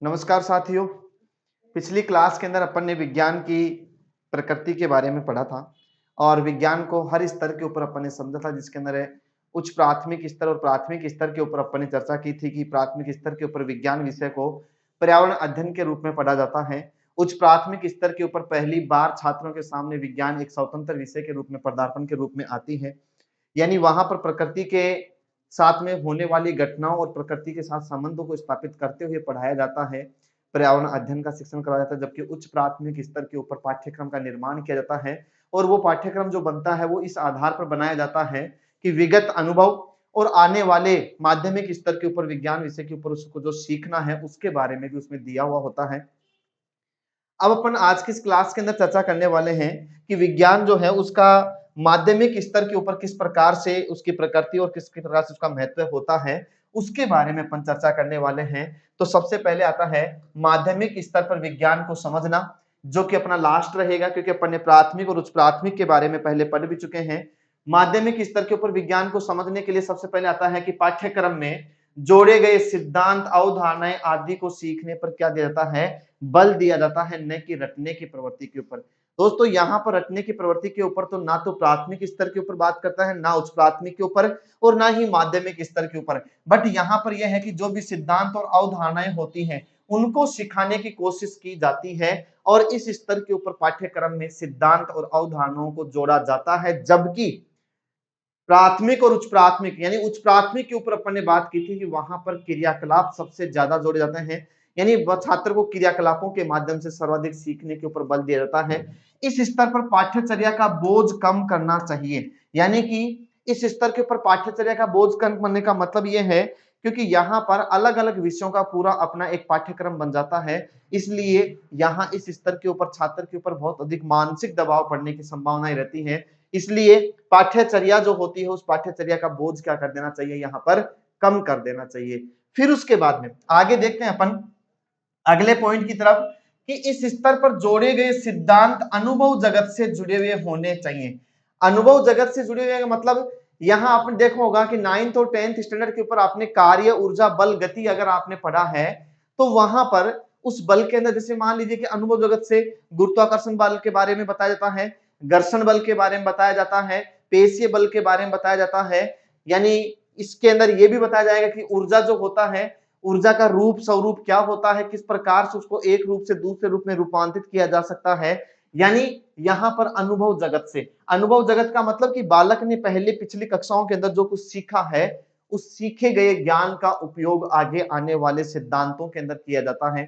नमस्कार साथियों। पिछली क्लास के अंदर अपन ने विज्ञान की प्रकृति के बारे में पढ़ा था और विज्ञान को हर स्तर के ऊपर अपन ने समझा था, जिसके अंदर है उच्च प्राथमिक स्तर और प्राथमिक स्तर के ऊपर अपन ने चर्चा की थी कि प्राथमिक स्तर के ऊपर विज्ञान विषय को पर्यावरण अध्ययन के रूप में पढ़ा जाता है। उच्च प्राथमिक स्तर के ऊपर पहली बार छात्रों के सामने विज्ञान एक स्वतंत्र विषय के रूप में पदार्पण के रूप में आती है। यानी वहां पर प्रकृति के साथ में होने वाली घटनाओं और प्रकृति के साथ संबंधों को स्थापित करते हुए पढ़ाया जाता है। पर्यावरण अध्ययन का शिक्षण कराया जाता है, जबकि उच्च प्राथमिक स्तर के ऊपर पाठ्यक्रम का निर्माण किया जाता है और वो पाठ्यक्रम जो बनता है वो इस आधार पर बनाया जाता है कि विगत अनुभव और आने वाले माध्यमिक स्तर के ऊपर विज्ञान विषय के ऊपर उसको जो सीखना है उसके बारे में भी उसमें दिया हुआ होता है। अब अपन आज की इस क्लास के अंदर चर्चा करने वाले हैं कि विज्ञान जो है उसका माध्यमिक स्तर के ऊपर किस प्रकार से उसकी प्रकृति और किस प्रकार से उसका महत्व होता है, उसके बारे में अपन चर्चा करने वाले हैं। तो सबसे पहले आता है माध्यमिक स्तर पर विज्ञान को समझना, जो कि अपना लास्ट रहेगा क्योंकि अपन ने प्राथमिक और उच्च प्राथमिक के बारे में पहले पढ़ भी चुके हैं। माध्यमिक स्तर के ऊपर विज्ञान को समझने के लिए सबसे पहले आता है कि पाठ्यक्रम में जोड़े गए सिद्धांत, अवधारणाएं आदि को सीखने पर क्या दिया जाता है, बल दिया जाता है, न कि रटने की प्रवृत्ति के ऊपर। दोस्तों यहाँ पर रटने की प्रवृत्ति के ऊपर तो ना तो प्राथमिक स्तर के ऊपर बात करता है, ना उच्च प्राथमिक के ऊपर और ना ही माध्यमिक स्तर के ऊपर। बट यहाँ पर यह है कि जो भी सिद्धांत और अवधारणाएं होती हैं उनको सिखाने की कोशिश की जाती है और इस स्तर के ऊपर पाठ्यक्रम में सिद्धांत और अवधारणाओं को जोड़ा जाता है। जबकि प्राथमिक और उच्च प्राथमिक यानी उच्च प्राथमिक के ऊपर अपन ने बात की थी कि वहां पर क्रियाकलाप सबसे ज्यादा जोड़े जाते हैं, यानी छात्र को क्रियाकलापों के माध्यम से सर्वाधिक सीखने के ऊपर बल दिया जाता है। इस स्तर पर पाठ्यचर्या का बोझ कम करना चाहिए, यानी कि इस स्तर के ऊपर पाठ्यचर्या का बोझ कम करने का मतलब यह है क्योंकि यहाँ पर अलग अलग विषयों का पूरा अपना एक पाठ्यक्रम बन जाता है, इसलिए यहाँ इस स्तर के ऊपर छात्र के ऊपर बहुत अधिक मानसिक दबाव पड़ने की संभावनाएं रहती है। इसलिए पाठ्यचर्या जो होती है उस पाठ्यचर्या का बोझ क्या कर देना चाहिए, यहाँ पर कम कर देना चाहिए। फिर उसके बाद में आगे देखते हैं अपन अगले पॉइंट की तरफ कि इस स्तर पर जोड़े गए सिद्धांत अनुभव जगत से जुड़े हुए होने चाहिए। अनुभव जगत से जुड़े हुए मतलब यहाँ आपने देखा होगा कि 9th और 10th स्टैंडर्ड के ऊपर आपने कार्य, ऊर्जा, बल, गति अगर आपने पढ़ा है तो वहां पर उस बल के अंदर जैसे मान लीजिए कि अनुभव जगत से गुरुत्वाकर्षण बल के बारे में बताया जाता है, घर्षण बल के बारे में बताया जाता है, पेशीय बल के बारे में बताया जाता है। यानी इसके अंदर यह भी बताया जाएगा कि ऊर्जा जो होता है, ऊर्जा का रूप स्वरूप क्या होता है, किस प्रकार से उसको एक रूप से दूसरे रूप में रूपांतरित किया जा सकता है। यानी यहाँ पर अनुभव जगत से, अनुभव जगत का मतलब कि बालक ने पहले पिछली कक्षाओं के अंदर जो कुछ सीखा है उस सीखे गए ज्ञान का उपयोग आगे आने वाले सिद्धांतों के अंदर किया जाता है।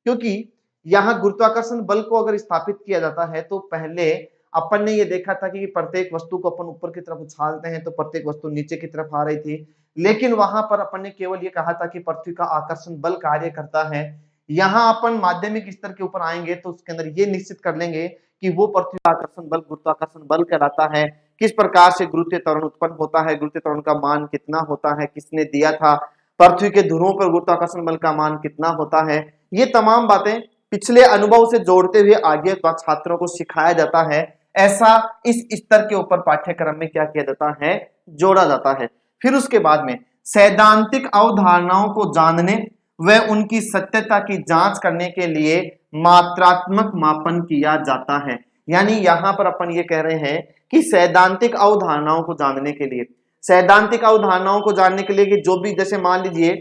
क्योंकि यहाँ गुरुत्वाकर्षण बल को अगर स्थापित किया जाता है तो पहले अपन ने ये देखा था कि प्रत्येक वस्तु को अपन ऊपर की तरफ उछालते हैं तो प्रत्येक वस्तु नीचे की तरफ आ रही थी, लेकिन वहां पर अपन ने केवल ये कहा था कि पृथ्वी का आकर्षण बल कार्य करता है। यहाँ अपन माध्यमिक स्तर के ऊपर आएंगे तो उसके अंदर ये निश्चित कर लेंगे कि वो पृथ्वी का आकर्षण बल गुरुत्वाकर्षण बल कहलाता है। किस प्रकार से गुरुत्वीय त्वरण उत्पन्न होता है, गुरुत्वीय त्वरण का मान कितना होता है, किसने दिया था, पृथ्वी के ध्रुवों पर गुरुत्वाकर्षण बल का मान कितना होता है, ये तमाम बातें पिछले अनुभव से जोड़ते हुए आगे छात्रों को सिखाया जाता है। ऐसा इस स्तर के ऊपर पाठ्यक्रम में क्या किया जाता है, जोड़ा जाता है। फिर उसके बाद में सैद्धांतिक अवधारणाओं को जानने व उनकी सत्यता की जांच करने के लिए मात्रात्मक मापन किया जाता है। यानी यहां पर अपन ये कह रहे हैं कि सैद्धांतिक अवधारणाओं को जानने के लिए, सैद्धांतिक अवधारणाओं को जानने के लिए कि जो भी जैसे मान लीजिए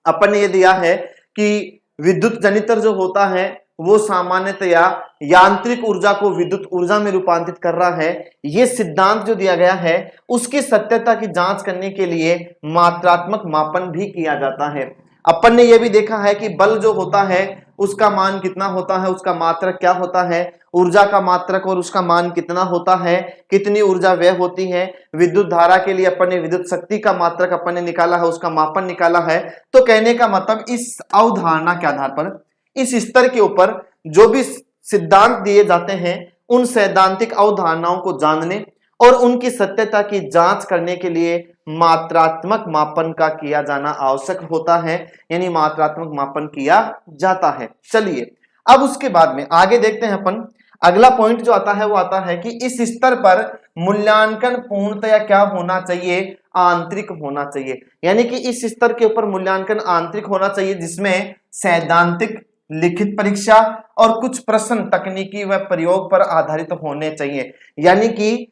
अपन ने ये दिया है कि विद्युत जनित्र जो होता है वो सामान्यतया यांत्रिक ऊर्जा को विद्युत ऊर्जा में रूपांतरित कर रहा है। ये सिद्धांत जो दिया गया है उसकी सत्यता की जांच करने के लिए मात्रात्मक मापन भी किया जाता है। अपन ने यह भी देखा है कि बल जो होता है उसका मान कितना होता है, उसका मात्रक क्या होता है, ऊर्जा का मात्रक और उसका मान कितना होता है, कितनी ऊर्जा व्यय होती है। विद्युत धारा के लिए अपन ने विद्युत शक्ति का मात्रक अपन ने निकाला है, उसका मापन निकाला है। तो कहने का मतलब इस अवधारणा के आधार पर इस स्तर के ऊपर जो भी सिद्धांत दिए जाते हैं उन सैद्धांतिक अवधारणाओं को जानने और उनकी सत्यता की जांच करने के लिए मात्रात्मक मापन का किया जाना आवश्यक होता है, यानी मात्रात्मक मापन किया जाता है। चलिए अब उसके बाद में आगे देखते हैं अपन। अगला पॉइंट जो आता है वो आता है कि इस स्तर पर मूल्यांकन पूर्णतया क्या होना चाहिए, आंतरिक होना चाहिए। यानी कि इस स्तर के ऊपर मूल्यांकन आंतरिक होना चाहिए जिसमें सैद्धांतिक, लिखित परीक्षा और कुछ प्रश्न तकनीकी व प्रयोग पर आधारित होने चाहिए। यानी कि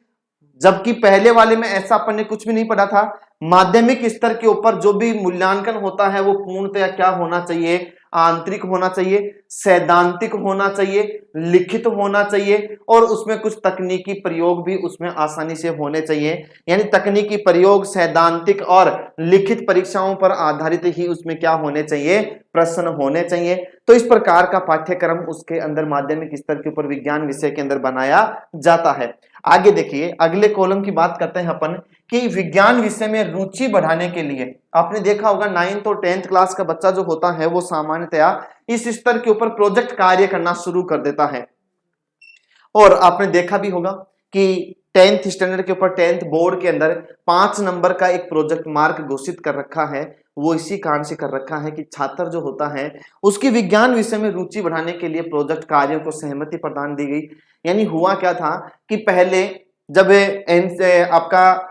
जबकि पहले वाले में ऐसा अपन ने कुछ भी नहीं पढ़ा था, माध्यमिक स्तर के ऊपर जो भी मूल्यांकन होता है वो पूर्णतया क्या होना चाहिए, आंतरिक होना चाहिए, सैद्धांतिक होना चाहिए, लिखित होना चाहिए और उसमें कुछ तकनीकी प्रयोग भी उसमें आसानी से होने चाहिए। यानी तकनीकी प्रयोग, सैद्धांतिक और लिखित परीक्षाओं पर आधारित ही उसमें क्या होने चाहिए, प्रश्न होने चाहिए। तो इस प्रकार का पाठ्यक्रम उसके अंदर माध्यमिक स्तर के ऊपर विज्ञान विषय के अंदर बनाया जाता है। आगे देखिए, अगले कॉलम की बात करते हैं अपन कि विज्ञान विषय में रुचि बढ़ाने के लिए आपने देखा होगा 9th और 10th क्लास का बच्चा जो होता है वो सामान्यतया इस स्तर के ऊपर प्रोजेक्ट कार्य करना शुरू कर देता है। और आपने देखा भी होगा कि 10th स्टैंडर्ड के ऊपर 10th बोर्ड के अंदर 5 नंबर का एक प्रोजेक्ट मार्क घोषित कर रखा है। वो इसी कारण से कर रखा है कि छात्र जो होता है उसकी विज्ञान विषय में रुचि बढ़ाने के लिए प्रोजेक्ट कार्यों को सहमति प्रदान दी गई। यानी हुआ क्या था कि पहले जब आपका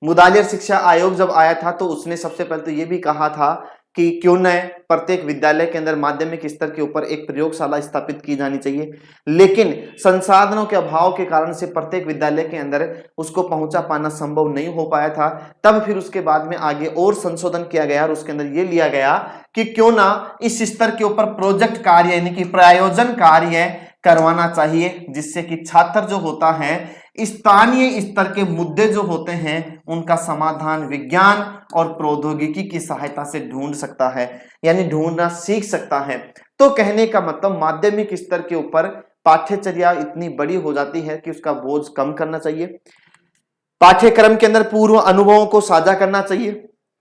मुदालियर शिक्षा आयोग जब आया था तो उसने सबसे पहले तो ये भी कहा था कि क्यों न प्रत्येक विद्यालय के अंदर माध्यमिक स्तर के ऊपर एक प्रयोगशाला स्थापित की जानी चाहिए, लेकिन संसाधनों के अभाव के कारण से प्रत्येक विद्यालय के अंदर उसको पहुंचा पाना संभव नहीं हो पाया था। तब फिर उसके बाद में आगे और संशोधन किया गया और उसके अंदर ये लिया गया कि क्यों ना इस स्तर के ऊपर प्रोजेक्ट कार्य यानी कि प्रायोजन कार्य करवाना चाहिए, जिससे कि छात्र जो होता है स्थानीय स्तर के मुद्दे जो होते हैं उनका समाधान विज्ञान और प्रौद्योगिकी की सहायता से ढूंढ सकता है, यानी ढूंढना सीख सकता है। तो कहने का मतलब माध्यमिक स्तर के ऊपर पाठ्यचर्या इतनी बड़ी हो जाती है कि उसका बोझ कम करना चाहिए, पाठ्यक्रम के अंदर पूर्व अनुभवों को साझा करना चाहिए,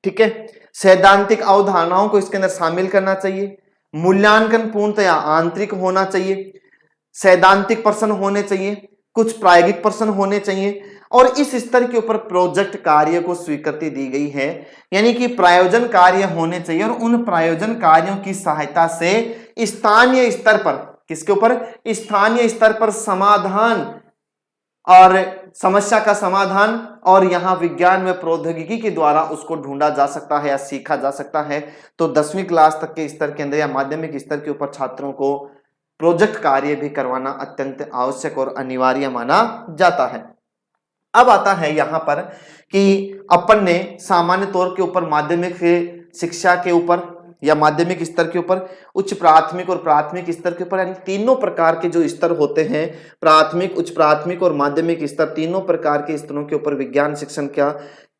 ठीक है, सैद्धांतिक अवधारणाओं को इसके अंदर शामिल करना चाहिए, मूल्यांकन पूर्णतया आंतरिक होना चाहिए, सैद्धांतिक प्रश्न होने चाहिए, कुछ प्रायोगिक प्रश्न होने चाहिए और इस स्तर के ऊपर प्रोजेक्ट कार्य को स्वीकृति दी गई है। यानी कि प्रायोजन कार्य होने चाहिए और उन प्रायोजन कार्यों की सहायता से स्थानीय स्तर पर, किसके ऊपर, स्थानीय स्तर पर समाधान और समस्या का समाधान और यहां विज्ञान में प्रौद्योगिकी के द्वारा उसको ढूंढा जा सकता है या सीखा जा सकता है। तो 10वीं क्लास तक के स्तर के अंदर या माध्यमिक स्तर के ऊपर छात्रों को प्रोजेक्ट कार्य भी करवाना अत्यंत आवश्यक और अनिवार्य माना जाता है। अब आता है यहां पर कि अपन ने सामान्य तौर के ऊपर माध्यमिक शिक्षा के ऊपर या माध्यमिक स्तर के ऊपर उच्च प्राथमिक और प्राथमिक स्तर के ऊपर, यानी तीनों प्रकार के जो स्तर होते हैं, प्राथमिक, उच्च प्राथमिक और माध्यमिक स्तर, तीनों प्रकार के स्तरों के ऊपर विज्ञान शिक्षण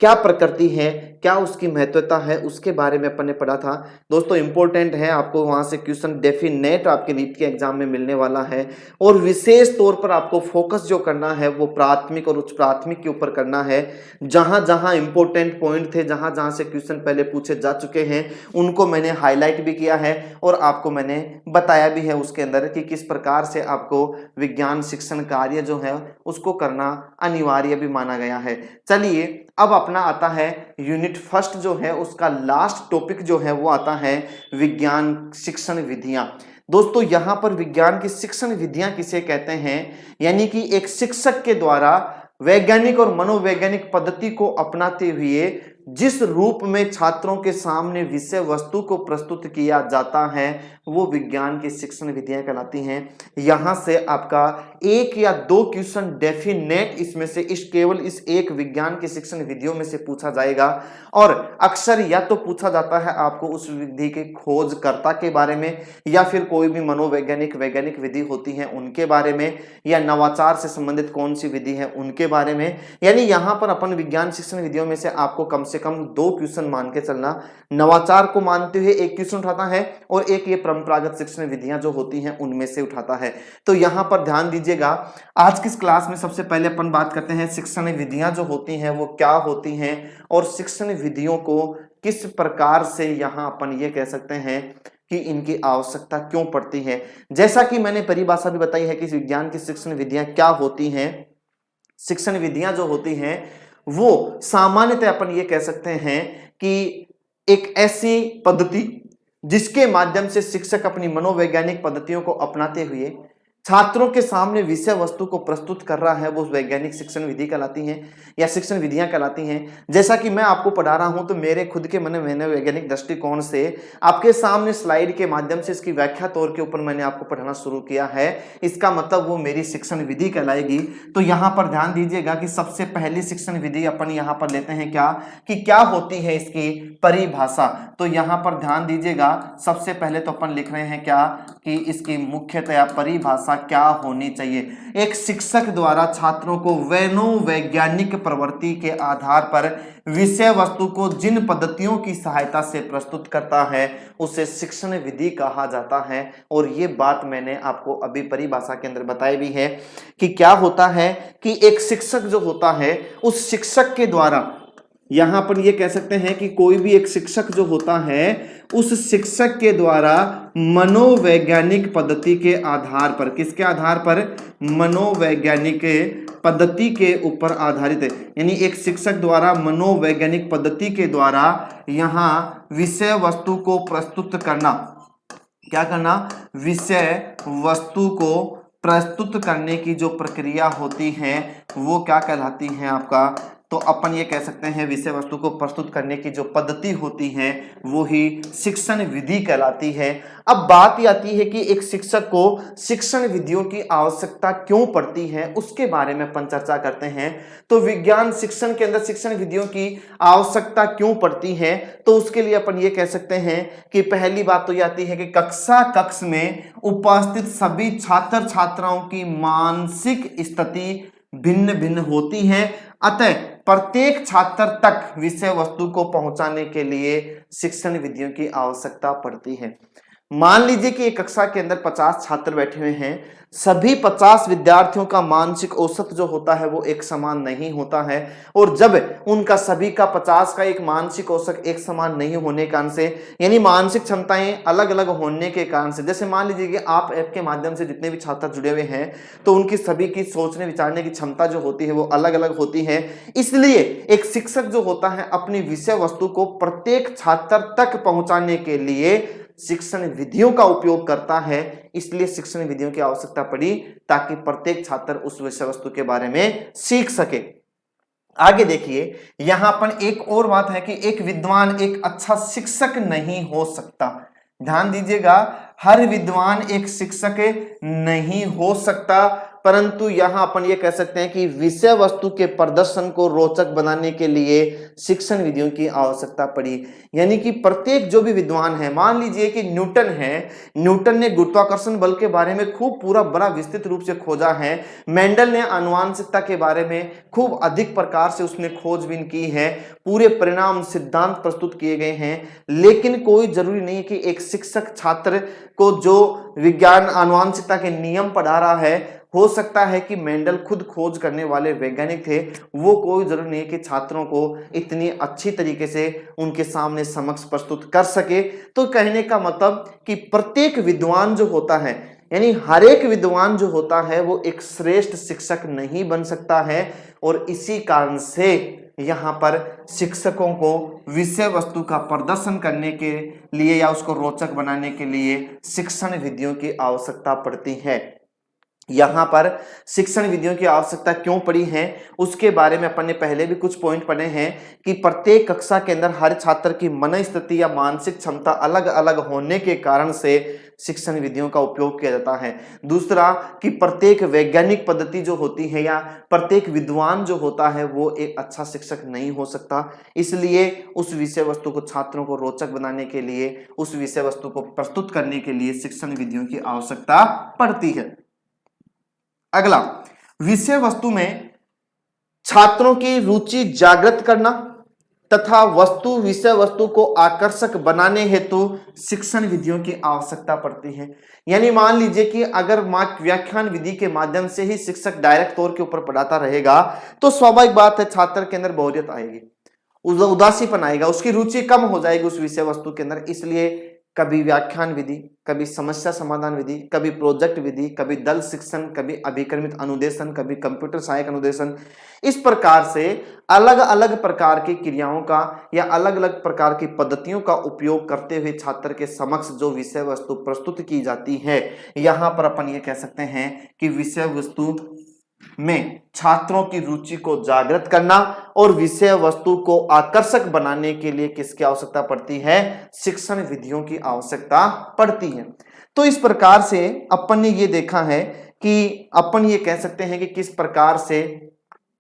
क्या प्रकृति है, क्या उसकी महत्वता है, उसके बारे में अपन ने पढ़ा था। दोस्तों इंपॉर्टेंट है, आपको वहां से क्वेश्चन डेफिनेट आपके नीट के एग्जाम में मिलने वाला है और विशेष तौर पर आपको फोकस जो करना है वो प्राथमिक और उच्च प्राथमिक के ऊपर करना है। जहां जहां इंपॉर्टेंट पॉइंट थे, जहां जहां से क्वेश्चन पहले पूछे जा चुके हैं, उनको मैंने हाईलाइट भी किया है और आपको मैंने बताया भी है उसके अंदर कि किस प्रकार से आपको विज्ञान शिक्षण कार्य जो है उसको करना अनिवार्य भी माना गया है। चलिए अब अपना आता है यूनिट फर्स्ट जो है उसका लास्ट टॉपिक जो है वो आता है विज्ञान शिक्षण विधियां। दोस्तों यहां पर विज्ञान की शिक्षण विधियां किसे कहते हैं, यानी कि एक शिक्षक के द्वारा वैज्ञानिक और मनोवैज्ञानिक पद्धति को अपनाते हुए जिस रूप में छात्रों के सामने विषय वस्तु को प्रस्तुत किया जाता है वो विज्ञान की शिक्षण विधियां कहलाती हैं। यहां से आपका 1 या 2 क्वेश्चन डेफिनेट इसमें से केवल इस एक विज्ञान की शिक्षण विधियों में से पूछा जाएगा और अक्सर या तो पूछा जाता है आपको उस विधि के खोजकर्ता के बारे में या फिर कोई भी मनोवैज्ञानिक वैज्ञानिक विधि होती है उनके बारे में या नवाचार से संबंधित कौन सी विधि है उनके बारे में। यानी यहां पर अपन विज्ञान शिक्षण विधियों में से आपको कम से कम 2 क्वेश्चन मान के चलना, नवाचार को मानते हुए 1 क्वेश्चन उठाता है और एक ये परंपरागत शिक्षण विधियां जो होती हैं उनमें से उठाता है। तो यहां पर ध्यान दीजिएगा, आज की क्लास में सबसे पहले अपन बात करते हैं शिक्षण विधियां जो होती हैं वो क्या होती हैं और शिक्षण विधियों को किस प्रकार से यहां अपन ये कह सकते हैं कि इनकी आवश्यकता क्यों पड़ती है। जैसा कि मैंने परिभाषा भी बताई है कि विज्ञान की शिक्षण विधियां क्या होती हैं। शिक्षण विधियां जो होती हैं वो सामान्यतः अपन ये कह सकते हैं कि एक ऐसी पद्धति जिसके माध्यम से शिक्षक अपनी मनोवैज्ञानिक पद्धतियों को अपनाते हुए छात्रों के सामने विषय वस्तु को प्रस्तुत कर रहा है वो वैज्ञानिक शिक्षण विधि कहलाती हैं या शिक्षण विधियां कहलाती हैं। जैसा कि मैं आपको पढ़ा रहा हूं तो मेरे खुद के मैंने वैज्ञानिक दृष्टिकोण से आपके सामने स्लाइड के माध्यम से इसकी व्याख्या तौर के ऊपर मैंने आपको पढ़ाना शुरू किया है, इसका मतलब वो मेरी शिक्षण विधि कहलाएगी। तो यहाँ पर ध्यान दीजिएगा कि सबसे पहली शिक्षण विधि अपन यहाँ पर लेते हैं क्या, कि क्या होती है इसकी परिभाषा। तो यहाँ पर ध्यान दीजिएगा, सबसे पहले तो अपन लिख रहे हैं क्या, कि इसकी मुख्यतया परिभाषा क्या होनी चाहिए। एक शिक्षक द्वारा छात्रों को मनोवैज्ञानिक प्रवृत्ति के आधार पर विषय वस्तु को जिन पद्धतियों की सहायता से प्रस्तुत करता है उसे शिक्षण विधि कहा जाता है। और ये बात मैंने आपको अभी परिभाषा के अंदर बताई भी है कि क्या होता है कि एक शिक्षक जो होता है उस शिक्षक के द्वारा, यहां पर ये कह सकते हैं कि कोई भी एक शिक्षक जो होता है उस शिक्षक के द्वारा मनोवैज्ञानिक पद्धति के आधार पर, किसके आधार पर, मनोवैज्ञानिक पद्धति के ऊपर आधारित है। यानी एक शिक्षक द्वारा मनोवैज्ञानिक पद्धति के द्वारा यहां विषय वस्तु को प्रस्तुत करना, क्या करना, विषय वस्तु को प्रस्तुत करने की जो प्रक्रिया होती है वो क्या कहलाती है आपका, तो अपन ये कह सकते हैं विषय वस्तु को प्रस्तुत करने की जो पद्धति होती है वो ही शिक्षण विधि कहलाती है। अब बात ये आती है कि एक शिक्षक को शिक्षण विधियों की आवश्यकता क्यों पड़ती है उसके बारे में अपन चर्चा करते हैं। तो विज्ञान शिक्षण के अंदर शिक्षण विधियों की आवश्यकता क्यों पड़ती है, तो उसके लिए अपन ये कह सकते हैं कि पहली बात तो ये आती है कि कक्ष में उपस्थित सभी छात्र छात्राओं की मानसिक स्थिति भिन्न भिन्न होती है, अतः प्रत्येक छात्र तक विषय वस्तु को पहुंचाने के लिए शिक्षण विधियों की आवश्यकता पड़ती है। मान लीजिए कि एक कक्षा के अंदर 50 छात्र बैठे हुए हैं, सभी 50 विद्यार्थियों का मानसिक औसत जो होता है वो एक समान नहीं होता है, और जब उनका सभी का 50 का एक मानसिक औसत एक समान नहीं होने के कारण से, यानी मानसिक क्षमताएं अलग अलग होने के कारण से, जैसे मान लीजिए कि आप ऐप के माध्यम से जितने भी छात्र जुड़े हुए हैं तो उनकी सभी की सोचने विचारने की क्षमता जो होती है वो अलग अलग होती है। इसलिए एक शिक्षक जो होता है अपनी विषय वस्तु को प्रत्येक छात्र तक पहुंचाने के लिए शिक्षण विधियों का उपयोग करता है। इसलिए शिक्षण विधियों की आवश्यकता पड़ी ताकि प्रत्येक छात्र उस विषय वस्तु के बारे में सीख सके। आगे देखिए, यहां पर एक और बात है कि एक विद्वान एक अच्छा शिक्षक नहीं हो सकता। ध्यान दीजिएगा, हर विद्वान एक शिक्षक नहीं हो सकता, परंतु यहां अपन ये कह सकते हैं कि विषय वस्तु के प्रदर्शन को रोचक बनाने के लिए शिक्षण विधियों की आवश्यकता पड़ी। यानी कि प्रत्येक जो भी विद्वान है, मान लीजिए कि न्यूटन है, न्यूटन ने गुरुत्वाकर्षण बल के बारे में खूब पूरा बड़ा विस्तृत रूप से खोजा है। मेंडल ने आनुवंशिकता के बारे में खूब अधिक प्रकार से उसने खोजबीन की है, पूरे परिणाम सिद्धांत प्रस्तुत किए गए हैं। लेकिन कोई जरूरी नहीं कि एक शिक्षक छात्र को जो विज्ञान आनुवंशिकता के नियम पढ़ा रहा है, हो सकता है कि मेंडल खुद खोज करने वाले वैज्ञानिक थे, वो कोई जरूरी नहीं कि छात्रों को इतनी अच्छी तरीके से उनके सामने समक्ष प्रस्तुत कर सके। तो कहने का मतलब कि प्रत्येक विद्वान जो होता है, यानी हर एक विद्वान जो होता है वो एक श्रेष्ठ शिक्षक नहीं बन सकता है, और इसी कारण से यहाँ पर शिक्षकों को विषय वस्तु का प्रदर्शन करने के लिए या उसको रोचक बनाने के लिए शिक्षण विधियों की आवश्यकता पड़ती है। यहाँ पर शिक्षण विधियों की आवश्यकता क्यों पड़ी है उसके बारे में अपन ने पहले भी कुछ पॉइंट पढ़े हैं कि प्रत्येक कक्षा के अंदर हर छात्र की मन स्थिति या मानसिक क्षमता अलग अलग होने के कारण से शिक्षण विधियों का उपयोग किया जाता है। दूसरा कि प्रत्येक वैज्ञानिक पद्धति जो होती है या प्रत्येक विद्वान जो होता है वो एक अच्छा शिक्षक नहीं हो सकता, इसलिए उस विषय वस्तु को छात्रों को रोचक बनाने के लिए, उस विषय वस्तु को प्रस्तुत करने के लिए शिक्षण विधियों की आवश्यकता पड़ती है। अगला, विषय वस्तु में छात्रों की रुचि जागृत करना तथा वस्तु विषय वस्तु को आकर्षक बनाने हेतु शिक्षण विधियों की आवश्यकता पड़ती है। यानी मान लीजिए कि अगर व्याख्यान विधि के माध्यम से ही शिक्षक डायरेक्ट तौर के ऊपर पढ़ाता रहेगा तो स्वाभाविक बात है छात्र के अंदर बोरियत आएगी, उदासीपन आएगा, उसकी रुचि कम हो जाएगी उस विषय वस्तु के अंदर। इसलिए कभी व्याख्यान विधि, कभी समस्या समाधान विधि, कभी प्रोजेक्ट विधि, कभी दल शिक्षण, कभी अभिक्रमित अनुदेशन, कभी कंप्यूटर सहायक अनुदेशन। इस प्रकार से अलग अलग प्रकार की क्रियाओं का या अलग अलग प्रकार की पद्धतियों का उपयोग करते हुए छात्र के समक्ष जो विषय वस्तु प्रस्तुत की जाती है, यहाँ पर अपन ये कह सकते हैं कि विषय वस्तु में छात्रों की रुचि को जागृत करना और विषय वस्तु को आकर्षक बनाने के लिए किसकी आवश्यकता पड़ती है? शिक्षण विधियों की आवश्यकता पड़ती है। तो इस प्रकार से अपन ने ये देखा है कि अपन ये कह सकते हैं कि किस प्रकार से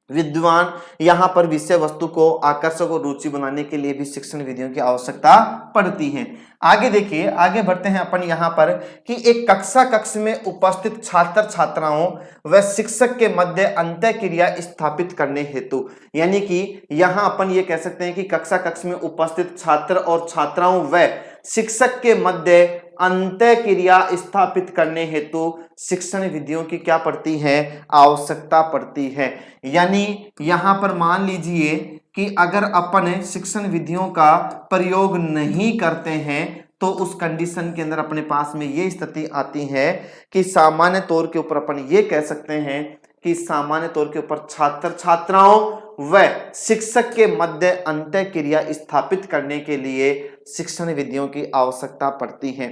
विद्वान यहाँ पर विषय वस्तु को आकर्षक और रुचि बनाने के लिए भी शिक्षण विधियों की आवश्यकता पड़ती है। आगे देखिए, आगे बढ़ते हैं अपन यहाँ पर कि एक कक्ष में उपस्थित छात्र छात्राओं व शिक्षक के मध्य अंतः क्रिया स्थापित करने हेतु, यानी कि यहाँ अपन ये कह सकते हैं कि कक्ष में उपस्थित छात्र और छात्राओं व शिक्षक के मध्य अंतः क्रिया स्थापित करने हेतु शिक्षण विधियों की क्या पड़ती है? आवश्यकता पड़ती है। यानी यहां पर मान लीजिए कि अगर अपन शिक्षण विधियों का प्रयोग नहीं करते हैं तो उस कंडीशन के अंदर अपने पास में ये स्थिति आती है कि सामान्य तौर के ऊपर अपन ये कह सकते हैं कि सामान्य तौर के ऊपर छात्र छात्राओं व शिक्षक के मध्य अंतः क्रिया स्थापित करने के लिए शिक्षण विधियों की आवश्यकता पड़ती है।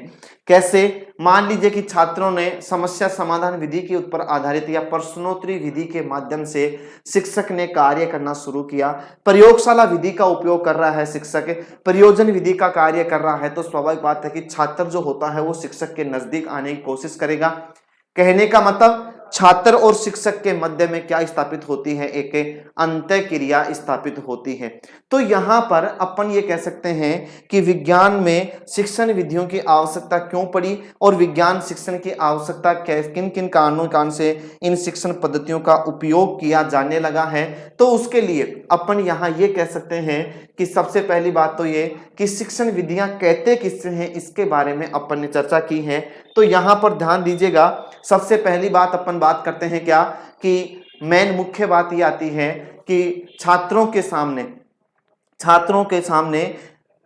कैसे? मान लीजिए कि छात्रों ने समस्या समाधान विधि के ऊपर आधारित या प्रश्नोत्तरी विधि के माध्यम से शिक्षक ने कार्य करना शुरू किया, प्रयोगशाला विधि का उपयोग कर रहा है शिक्षक, प्रयोजन विधि का कार्य कर रहा है, तो स्वाभाविक बात है कि छात्र जो होता है वो शिक्षक के नजदीक आने की कोशिश करेगा। कहने का मतलब छात्र और शिक्षक के मध्य में क्या स्थापित होती है? एक अंतः क्रिया स्थापित होती है। तो यहाँ पर अपन ये कह सकते हैं कि विज्ञान में शिक्षण विधियों की आवश्यकता क्यों पड़ी और विज्ञान शिक्षण की आवश्यकता किन किन कारणों कारण से इन शिक्षण पद्धतियों का उपयोग किया जाने लगा है। तो उसके लिए अपन यहाँ ये कह सकते हैं कि सबसे पहली बात तो ये कि शिक्षण विधियां कहते किससे हैं, इसके बारे में अपन ने चर्चा की है। तो यहाँ पर ध्यान दीजिएगा, सबसे पहली बात अपन बात करते हैं क्या कि मेन मुख्य बात ये आती है कि छात्रों के सामने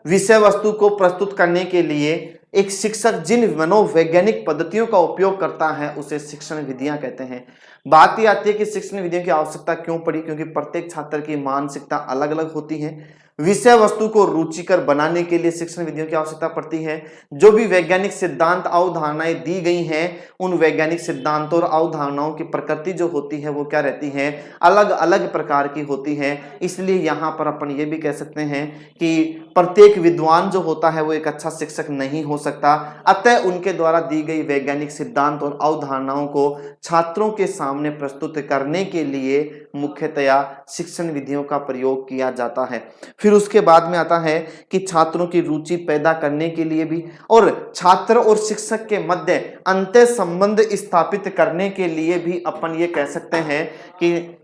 विषय वस्तु को प्रस्तुत करने के लिए एक शिक्षक जिन मनोवैज्ञानिक पद्धतियों का उपयोग करता है उसे शिक्षण विधियां कहते हैं। बात ये आती है कि शिक्षण विधियों की आवश्यकता क्यों पड़ी, क्योंकि प्रत्येक छात्र की मानसिकता अलग अलग होती है। विषय वस्तु को रुचिकर बनाने के लिए शिक्षण विधियों की आवश्यकता पड़ती है। जो भी वैज्ञानिक सिद्धांत अवधारणाएं दी गई हैं उन वैज्ञानिक सिद्धांतों और अवधारणाओं की प्रकृति जो होती है वो क्या रहती है? अलग अलग प्रकार की होती है। इसलिए यहाँ पर अपन ये भी कह सकते हैं कि प्रत्येक विद्वान जो होता है वो एक अच्छा शिक्षक नहीं हो सकता। अतः उनके द्वारा दी गई वैज्ञानिक सिद्धांत और अवधारणाओं को छात्रों के सामने प्रस्तुत करने के लिए मुख्यतया शिक्षण विधियों का प्रयोग किया जाता है। फिर उसके बाद में आता है कि छात्रों की रुचि पैदा करने के लिए भी और छात्र और शिक्षक के मध्य अंतः संबंध स्थापित करने के लिए भी अपन ये कह सकते हैं कि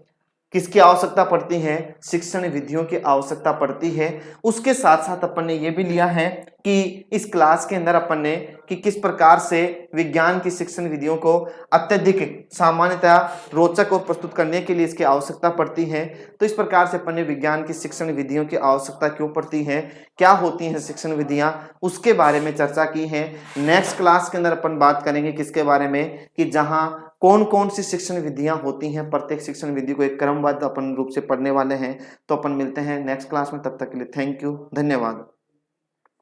किसकी आवश्यकता पड़ती है? शिक्षण विधियों की आवश्यकता पड़ती है। उसके साथ साथ अपन ने ये भी लिया है कि इस क्लास के अंदर अपन ने कि किस प्रकार से विज्ञान की शिक्षण विधियों को अत्यधिक सामान्यतः रोचक और प्रस्तुत करने के लिए इसकी आवश्यकता पड़ती है। तो इस प्रकार से अपन ने विज्ञान की शिक्षण विधियों की आवश्यकता क्यों पड़ती है, क्या होती हैं शिक्षण विधियां, उसके बारे में चर्चा की है। नेक्स्ट क्लास के अंदर अपन बात करेंगे किसके बारे में कि जहां कौन कौन सी शिक्षण विधियां होती हैं, प्रत्येक शिक्षण विधि को एक क्रमबद्ध अपन रूप से पढ़ने वाले हैं। तो अपन मिलते हैं नेक्स्ट क्लास में, तब तक के लिए थैंक यू, धन्यवाद।